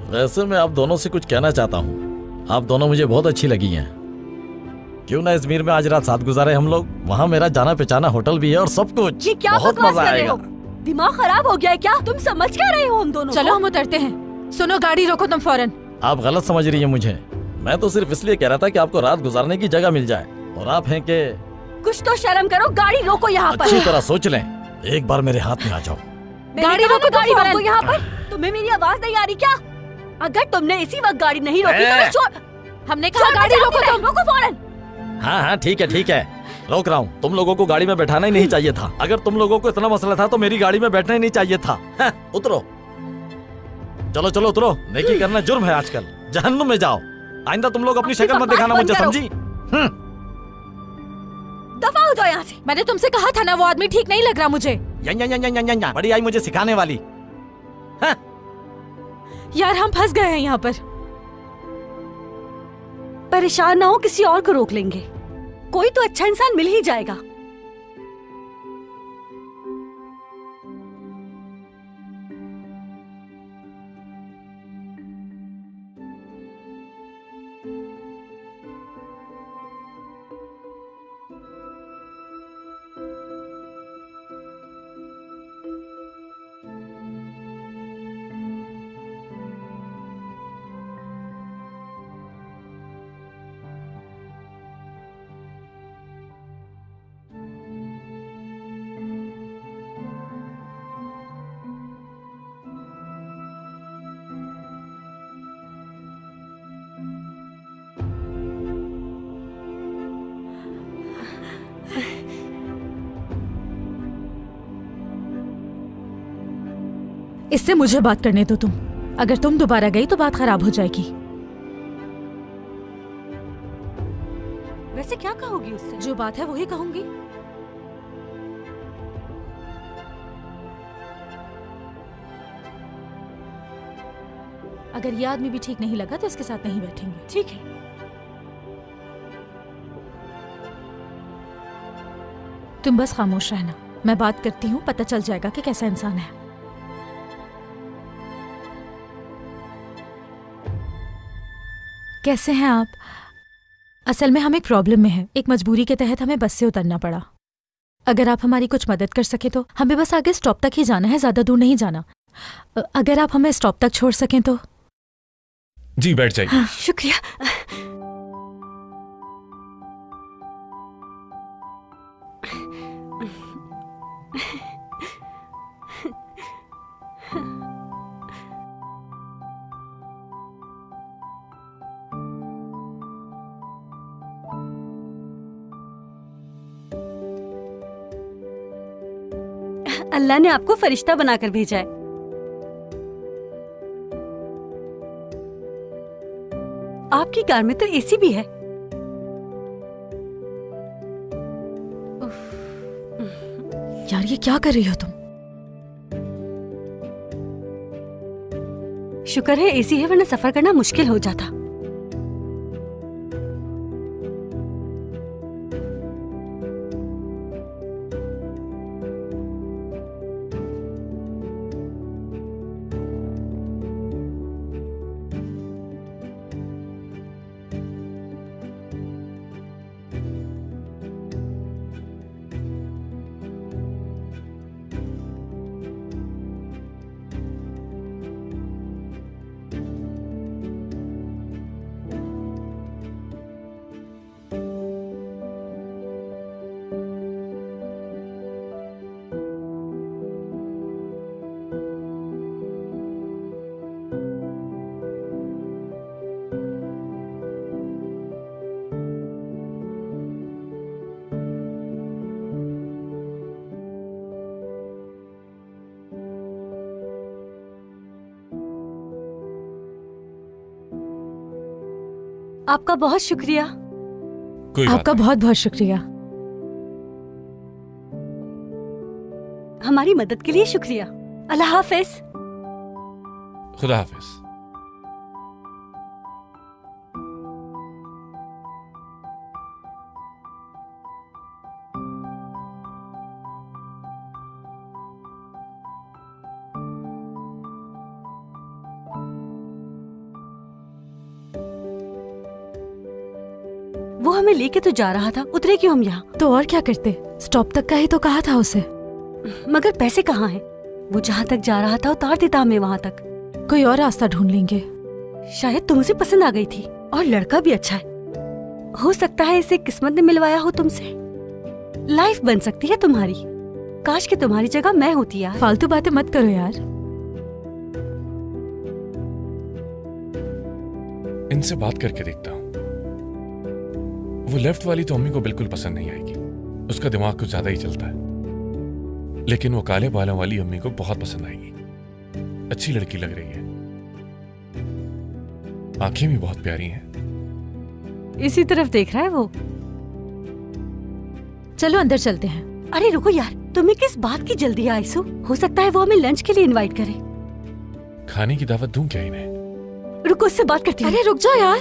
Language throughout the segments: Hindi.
वैसे मैं आप दोनों से कुछ कहना चाहता हूँ। आप दोनों मुझे बहुत अच्छी लगी हैं। क्यों ना अजमेर में आज रात साथ गुजारे हम लोग। वहाँ मेरा जाना पहचाना होटल भी है और सब कुछ। ये क्या बहुत मजा आएगा। दिमाग खराब हो गया है क्या? तुम समझ क्या रहे हो हम दोनों? चलो हम उतरते हैं। सुनो, गाड़ी रोको तुम फौरन। आप गलत समझ रही हैं मुझे। मैं तो सिर्फ इसलिए कह रहा था कि आपको रात गुजारने की जगह मिल जाए। और आप हैं कि कुछ तो शर्म करो। गाड़ी रोको यहाँ पर। अच्छी तरह सोच लें। एक बार मेरे हाथ में आ जाओ। गाड़ी रोको, गाड़ी रोको यहाँ पर। तुम्हें मेरी आवाज नहीं आ रही क्या? अगर तुमने इसी वक्त गाड़ी नहीं रोकी तो मैं छोड़। हमने कहा गाड़ी रोको, तुम रोको फौरन। हाँ हाँ ठीक है ठीक है, रोक रहा हूँ। तुम लोगों को गाड़ी में बैठाना ही नहीं चाहिए था। अगर तुम लोगों को इतना मसला था तो मेरी गाड़ी में बैठना ही नहीं चाहिए था। उतरो, चलो चलो उतरो। नेकी करना जुर्म है आजकल। जहन्नुम में जाओ। आइंदा तुम लोग अपनी शक्ल मत दिखाना मुझे, समझी? दफा हो जाओ यहाँ से। मैंने तुमसे कहा था ना, वो आदमी ठीक नहीं लग रहा मुझे। बड़ी आई मुझे सिखाने वाली। यार हम फंस गए हैं यहाँ पर। परेशान ना हो, किसी और को रोक लेंगे। कोई तो अच्छा इंसान मिल ही जाएगा। इससे मुझे बात करने दो तुम। अगर तुम दोबारा गई तो बात खराब हो जाएगी। वैसे क्या कहोगी उससे? जो बात है वही कहूंगी। अगर यह आदमी भी ठीक नहीं लगा तो इसके साथ नहीं बैठेंगे। ठीक है। तुम बस खामोश रहना, मैं बात करती हूँ, पता चल जाएगा कि कैसा इंसान है। कैसे हैं आप? असल में हम एक प्रॉब्लम में हैं। एक मजबूरी के तहत हमें बस से उतरना पड़ा। अगर आप हमारी कुछ मदद कर सके तो। हमें बस आगे स्टॉप तक ही जाना है, ज्यादा दूर नहीं जाना। अगर आप हमें स्टॉप तक छोड़ सकें तो। जी बैठ जाइए। हाँ, शुक्रिया। अल्लाह ने आपको फरिश्ता बनाकर भेजा है। आपकी कार में तो एसी भी है। यार ये क्या कर रही हो तुम? शुक्र है एसी है, वरना सफर करना मुश्किल हो जाता। आपका बहुत शुक्रिया। आपका बहुत बहुत शुक्रिया। हमारी मदद के लिए शुक्रिया। अल्लाह हाफिज। खुदा हाफिज। हमें लेके तो जा रहा था, उतरे क्यों हम यहाँ? तो और क्या करते, स्टॉप तक का ही तो कहा था उसे। मगर पैसे कहाँ हैं? वो जहाँ तक जा रहा था उतार देता हमें वहाँ तक। कोई और रास्ता ढूंढ लेंगे। शायद तुम उसे पसंद आ गई थी और लड़का भी अच्छा है। हो सकता है इसे किस्मत ने मिलवाया हो तुमसे। लाइफ बन सकती है तुम्हारी। काश कि तुम्हारी जगह मैं होती यार। फालतू बातें मत करो यार। इनसे बात करके देखता हूँ। वो लेफ्ट वाली तो अम्मी को बिल्कुल पसंद नहीं आएगी, उसका दिमाग कुछ ज्यादा ही चलता है। लेकिन वो काले बालों वाली अम्मी को बहुत पसंद आएगी। अच्छी लड़की लग रही है, आंखें भी बहुत प्यारी हैं। इसी तरफ देख रहा है वो। चलो अंदर चलते हैं। अरे रुको यार, तुम्हें किस बात की जल्दी है आयसु? हो सकता है वो हमें लंच के लिए इनवाइट करे। खाने की दावत दूं क्या इन्हें? रुको, उससे बात करती हूँ। अरे रुक जाओ यार।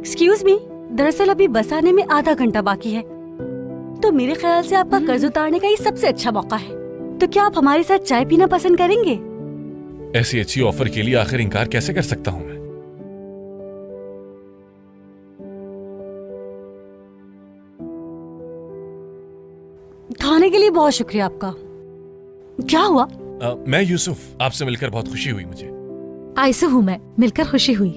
एक्सक्यूज मी, दरअसल अभी बस आने में आधा घंटा बाकी है, तो मेरे ख्याल से आपका कर्ज उतारने का ये सबसे अच्छा मौका है। तो क्या आप हमारे साथ चाय पीना पसंद करेंगे? ऐसी अच्छी ऑफर के लिए आखिर इनकार कैसे कर सकता हूं मैं? खाने के लिए बहुत शुक्रिया आपका। क्या हुआ? मैं यूसुफ, आपसे मिलकर बहुत खुशी हुई मुझे। आयसु हूँ मैं, मिलकर खुशी हुई।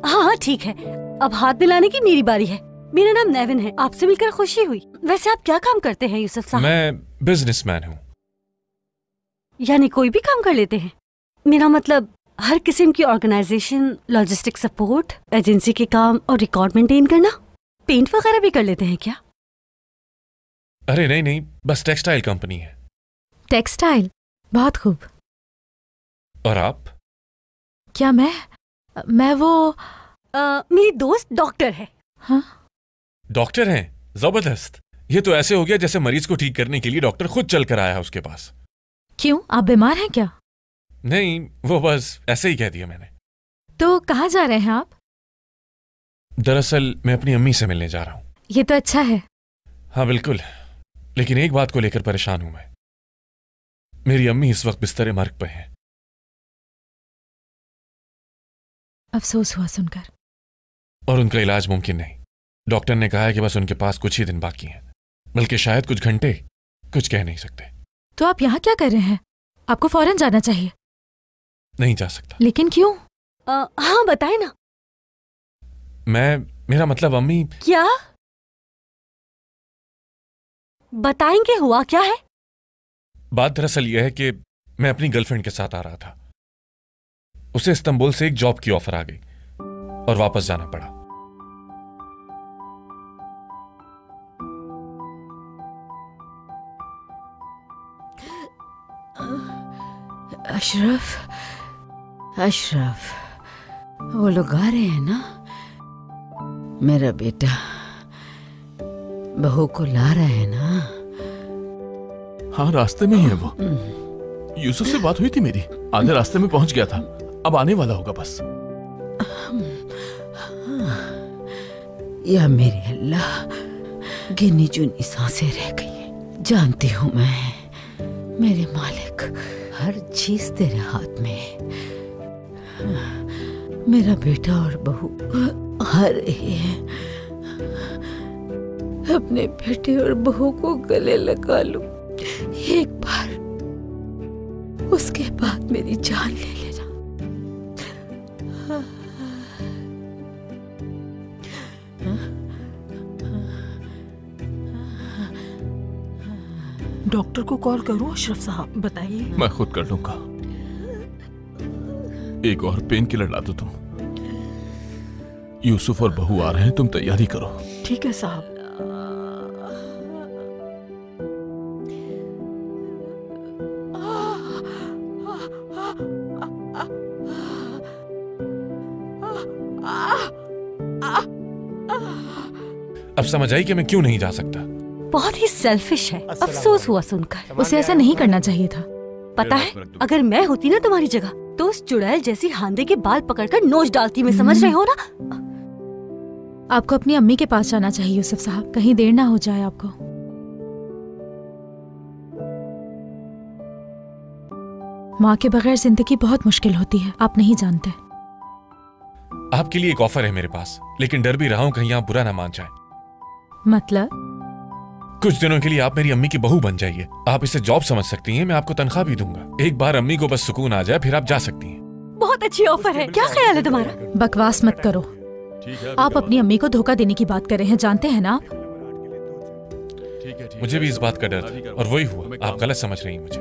हाँ हाँ ठीक है, अब हाथ मिलाने की मेरी बारी है। मेरा नाम नेविन है, आपसे मिलकर खुशी हुई। वैसे आप क्या काम करते हैं यूसुफ साहब? मैं बिजनेसमैन हूँ। यानी कोई भी काम कर लेते हैं? मेरा मतलब हर किस्म की ऑर्गेनाइजेशन, लॉजिस्टिक सपोर्ट, एजेंसी के काम और रिकॉर्ड मेंटेन करना। पेंट वगैरह भी कर लेते हैं क्या? अरे नहीं नहीं, बस टेक्सटाइल कंपनी है। टेक्सटाइल, बहुत खूब। और आप? क्या मैं वो मेरी दोस्त डॉक्टर है। हाँ? डॉक्टर हैं? जबरदस्त। ये तो ऐसे हो गया जैसे मरीज को ठीक करने के लिए डॉक्टर खुद चल कर आया है उसके पास। क्यों, आप बीमार हैं क्या? नहीं, वो बस ऐसे ही कह दिया मैंने। तो कहाँ जा रहे हैं आप? दरअसल मैं अपनी अम्मी से मिलने जा रहा हूँ। ये तो अच्छा है। हाँ बिल्कुल, लेकिन एक बात को लेकर परेशान हूं मैं। मेरी अम्मी इस वक्त बिस्तरे मर्ग पे हैं। अफसोस हुआ सुनकर। और उनका इलाज मुमकिन नहीं। डॉक्टर ने कहा है कि बस उनके पास कुछ ही दिन बाकी हैं, बल्कि शायद कुछ घंटे। कुछ कह नहीं सकते। तो आप यहाँ क्या कर रहे हैं? आपको फौरन जाना चाहिए। नहीं जा सकता। लेकिन क्यों? हाँ बताए ना। मेरा मतलब अम्मी। क्या बताएंगे? हुआ क्या है? बात दरअसल यह है कि मैं अपनी गर्लफ्रेंड के साथ आ रहा था। उसे इस्तांबुल से एक जॉब की ऑफर आ गई और वापस जाना पड़ा। अशरफ, वो लोग आ रहे हैं ना? मेरा बेटा बहू को ला रहा है ना? हाँ, रास्ते में ही है वो। यूसुफ से बात हुई थी मेरी, आधे रास्ते में पहुंच गया था, अब आने वाला होगा बस। या मेरे अल्लाह, गिनी चुनी सांसें रह गई। जानती हूँ मैं, मेरे मालिक, हर चीज तेरे हाथ में है। मेरा बेटा और बहू आ रहे हैं। अपने बेटे और बहू को गले लगा लूं एक बार, उसके बाद मेरी जान ले लेना। डॉक्टर को कॉल करूं अशरफ साहब? बताइए। मैं खुद कर लूंगा। एक और पेन किलर ला दो तुम। यूसुफ और बहू आ रहे हैं, तुम तैयारी करो। ठीक है साहब। अब समझ आई कि मैं क्यों नहीं जा सकता। बहुत ही सेल्फिश है। अफसोस हुआ सुनकर। उसे ऐसा नहीं करना चाहिए था। पता है, अगर मैं होती ना तुम्हारी जगह, तो उस चुड़ैल जैसी हांदे के बाल पकड़कर नोच डालती। मैं समझ रहे हो ना? आपको अपनी अम्मी के पास जाना चाहिए यूसुफ साहब, कहीं देर ना हो जाए आपको। माँ के बगैर जिंदगी बहुत मुश्किल होती है, आप नहीं जानते। आपके लिए एक ऑफर है मेरे पास, लेकिन डर भी रहा हूं कहीं आप बुरा ना मान जाए। मतलब? कुछ दिनों के लिए आप मेरी अम्मी की बहू बन जाइए। आप इसे जॉब समझ सकती हैं, मैं आपको तनख्वाह भी दूंगा। एक बार अम्मी को बस सुकून आ जाए, फिर आप जा सकती हैं। बहुत अच्छी ऑफर है। क्या ख्याल है तुम्हारा? बकवास मत करो। आप अपनी अम्मी को धोखा देने की बात कर रहे हैं, जानते हैं ना आप? मुझे भी इस बात का डर था और वही हुआ। आप गलत समझ रही हैं मुझे।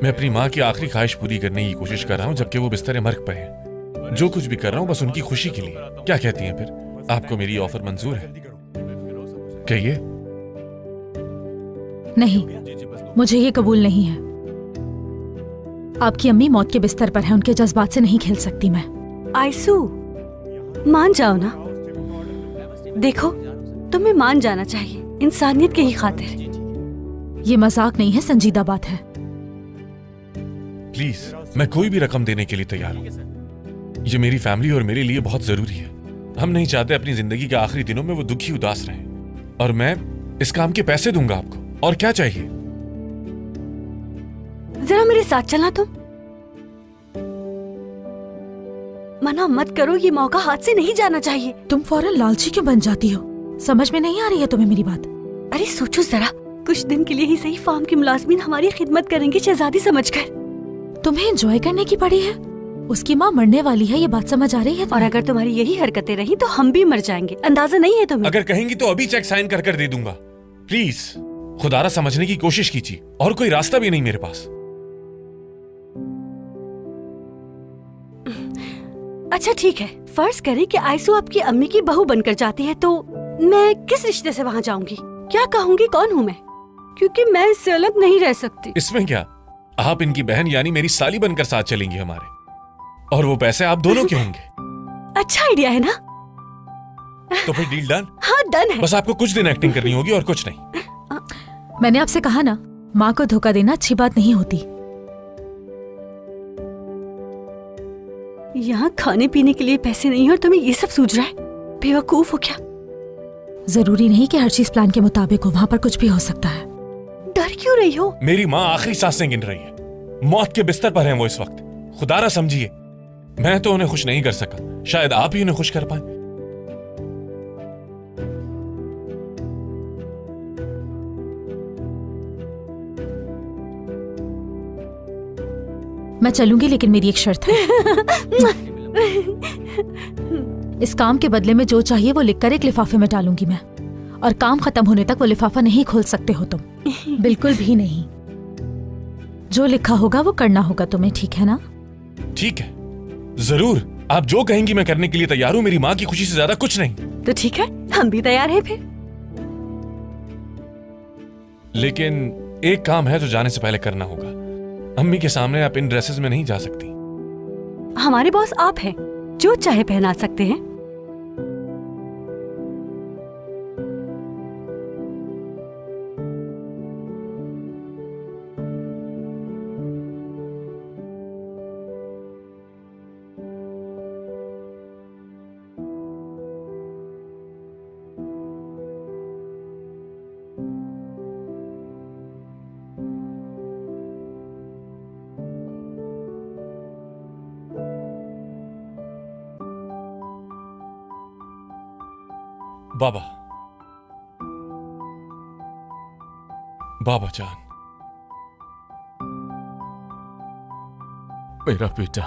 मैं अपनी माँ की आखिरी ख्वाहिश पूरी करने की कोशिश कर रहा हूँ, जबकि वो बिस्तर मर्ग पे हैं। जो कुछ भी कर रहा हूँ बस उनकी खुशी के लिए। क्या कहती हैं फिर? आपको मेरी ऑफर मंजूर है? कहिए। नहीं, मुझे ये कबूल नहीं है। आपकी अम्मी मौत के बिस्तर पर है, उनके जज्बात से नहीं खेल सकती मैं। आयसू, मान जाओ ना। देखो, तुम्हें मान जाना चाहिए, इंसानियत की ही खातिर। ये मजाक नहीं है, संजीदा बात है। प्लीज, मैं कोई भी रकम देने के लिए तैयार हूँ। ये मेरी फैमिली और मेरे लिए बहुत जरूरी है। हम नहीं चाहते अपनी जिंदगी के आखिरी दिनों में वो दुखी उदास रहें। और मैं इस काम के पैसे दूंगा आपको। और क्या चाहिए? जरा मेरे साथ चलना तुम। मना मत करो, ये मौका हाथ से नहीं जाना चाहिए। तुम फौरन लालची क्यों बन जाती हो? समझ में नहीं आ रही है तुम्हें मेरी बात? अरे सोचो जरा, कुछ दिन के लिए ही सही फार्म के मुलाजमीन हमारी खिदमत करेंगे शहजादी समझकर। तुम्हें एंजॉय करने की पड़ी है? उसकी माँ मरने वाली है, ये बात समझ आ रही है? और अगर तुम्हारी यही हरकतें रही तो हम भी मर जाएंगे। अंदाजा नहीं है तुम्हें? अगर कहेंगी तो अभी चेक साइन कर दे दूंगा। प्लीज खुदारा समझने की कोशिश कीजिए, और कोई रास्ता भी नहीं मेरे पास। अच्छा ठीक है, फर्ज करें कि आयसू आपकी अम्मी की बहू बनकर जाती है, तो मैं किस रिश्ते से वहाँ जाऊंगी? क्या कहूँगी कौन हूँ मैं? क्योंकि मैं इससे अलग नहीं रह सकती। इसमें क्या, आप इनकी बहन यानी मेरी साली बनकर साथ चलेंगी हमारे, और वो पैसे आप दोनों के होंगे। अच्छा आइडिया है ना? तो फिर डील डन? हाँ डन है। बस आपको कुछ दिन एक्टिंग करनी होगी और कुछ नहीं। मैंने आपसे कहा ना, माँ को धोखा देना अच्छी बात नहीं होती। यहाँ खाने पीने के लिए पैसे नहीं और तुम्हें ये सब सूझ रहा है? बेवकूफ हो क्या? जरूरी नहीं कि हर चीज प्लान के मुताबिक हो, वहाँ पर कुछ भी हो सकता है। डर क्यों रही हो? मेरी माँ आखिरी सांसें गिन रही है। मौत के बिस्तर पर है वो इस वक्त। खुदारा समझिए, मैं तो उन्हें खुश नहीं कर सका, शायद आप ही उन्हें खुश कर पाए। मैं चलूंगी, लेकिन मेरी एक शर्त है। इस काम के बदले में जो चाहिए वो लिखकर एक लिफाफे में डालूंगी मैं, और काम खत्म होने तक वो लिफाफा नहीं खोल सकते हो तुम। बिल्कुल भी नहीं। जो लिखा होगा वो करना होगा तुम्हें, ठीक है ना? ठीक है, जरूर। आप जो कहेंगी मैं करने के लिए तैयार हूँ। मेरी माँ की खुशी से ज्यादा कुछ नहीं। तो ठीक है, हम भी तैयार हैं फिर। लेकिन एक काम है जो जाने से पहले करना होगा। अम्मी के सामने आप इन ड्रेसेस में नहीं जा सकती। हमारे बॉस आप हैं, जो चाहे पहना सकते हैं। बाबा, बाबा जान, मेरा बेटा,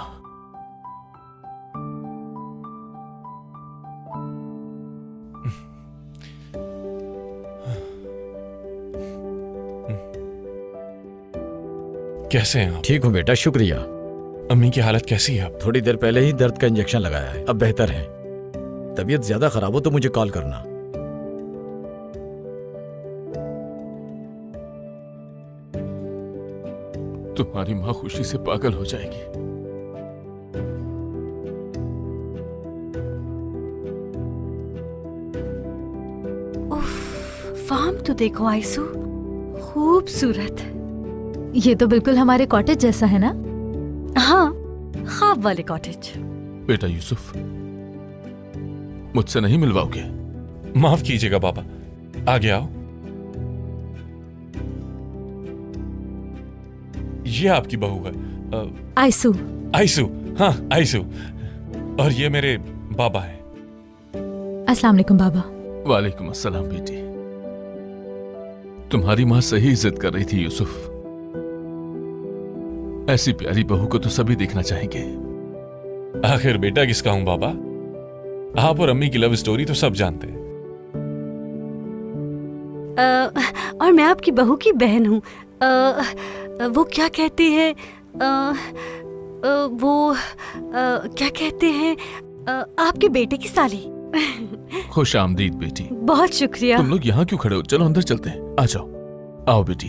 कैसे हैं आप? ठीक हूँ बेटा, शुक्रिया। अम्मी की हालत कैसी है अब? थोड़ी देर पहले ही दर्द का इंजेक्शन लगाया है, अब बेहतर है। तबीयत ज्यादा खराब हो तो मुझे कॉल करना। तुम्हारी माँ खुशी से पागल हो जाएगी। उफ, फार्म तो देखो आयसू, खूबसूरत। ये तो बिल्कुल हमारे कॉटेज जैसा है ना? हाँ, ख्वाब वाले कॉटेज। बेटा यूसुफ, मुझसे नहीं मिलवाओगे? माफ कीजिएगा बाबा, आगे आओ। ये आपकी बहू है आयसू। आयसू। हाँ आयसू। और ये मेरे बाबा है। अस्सलाम वालेकुम बाबा। वालेकुम अस्सलाम बेटी। तुम्हारी माँ सही इज्जत कर रही थी यूसुफ। ऐसी प्यारी बहू को तो सभी देखना चाहेंगे। आखिर बेटा किसका हूं बाबा? आप और अम्मी की लव स्टोरी तो सब जानते हैं। और मैं आपकी बहू की बहन हूँ। वो क्या कहते हैं, क्या कहते हैं, आपके बेटे की साली। खुश आमदीद बेटी। बहुत शुक्रिया। तुम लोग यहाँ क्यों खड़े हो? चलो अंदर चलते हैं। आ जाओ। आओ बेटी।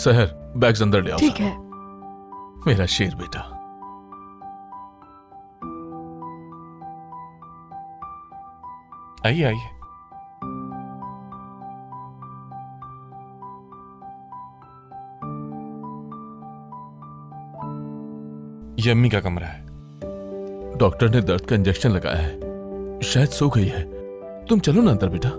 सहर, बैग्स अंदर ले आओ। ठीक है। मेरा शेर बेटा। आइए आइए। ये अम्मी का कमरा है। डॉक्टर ने दर्द का इंजेक्शन लगाया है, शायद सो गई है। तुम चलो ना अंदर बेटा।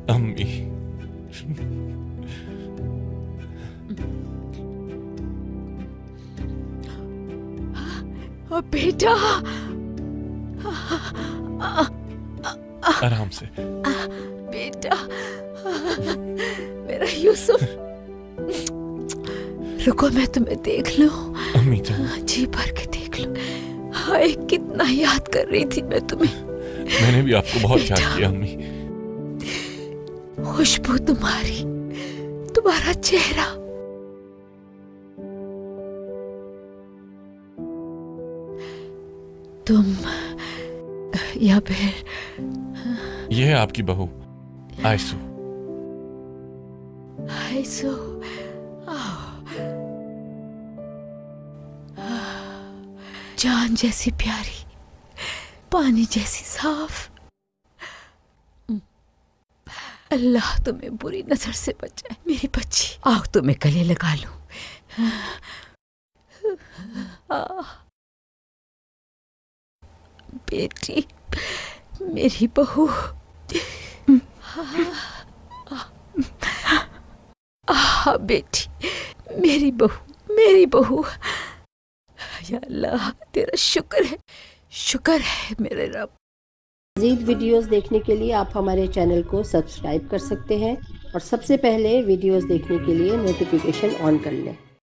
अम्मी, बेटा, आराम से। बेटा, मेरा यूसुफ। रुको मैं तुम्हें देख लूं। अम्मी जान, जी भर के देख लूं। हाय कितना याद कर रही थी मैं तुम्हें। मैंने भी आपको बहुत याद किया अम्मी। खुशबू तुम्हारी, तुम्हारा चेहरा, तुम, या फिर ये है आपकी बहू आयसू। आयसू, जान जैसी प्यारी, पानी जैसी साफ। अल्लाह तुम्हें बुरी नजर से बचाए मेरी बच्ची। आओ तुम्हें गले लगा लूं। बेटी, मेरी बहू। बेटी, मेरी बहू, मेरी बहू। या अल्लाह तेरा शुक्र है मेरे रब। मज़ीद वीडियोस देखने के लिए आप हमारे चैनल को सब्सक्राइब कर सकते हैं और सबसे पहले वीडियोस देखने के लिए नोटिफिकेशन ऑन कर लें।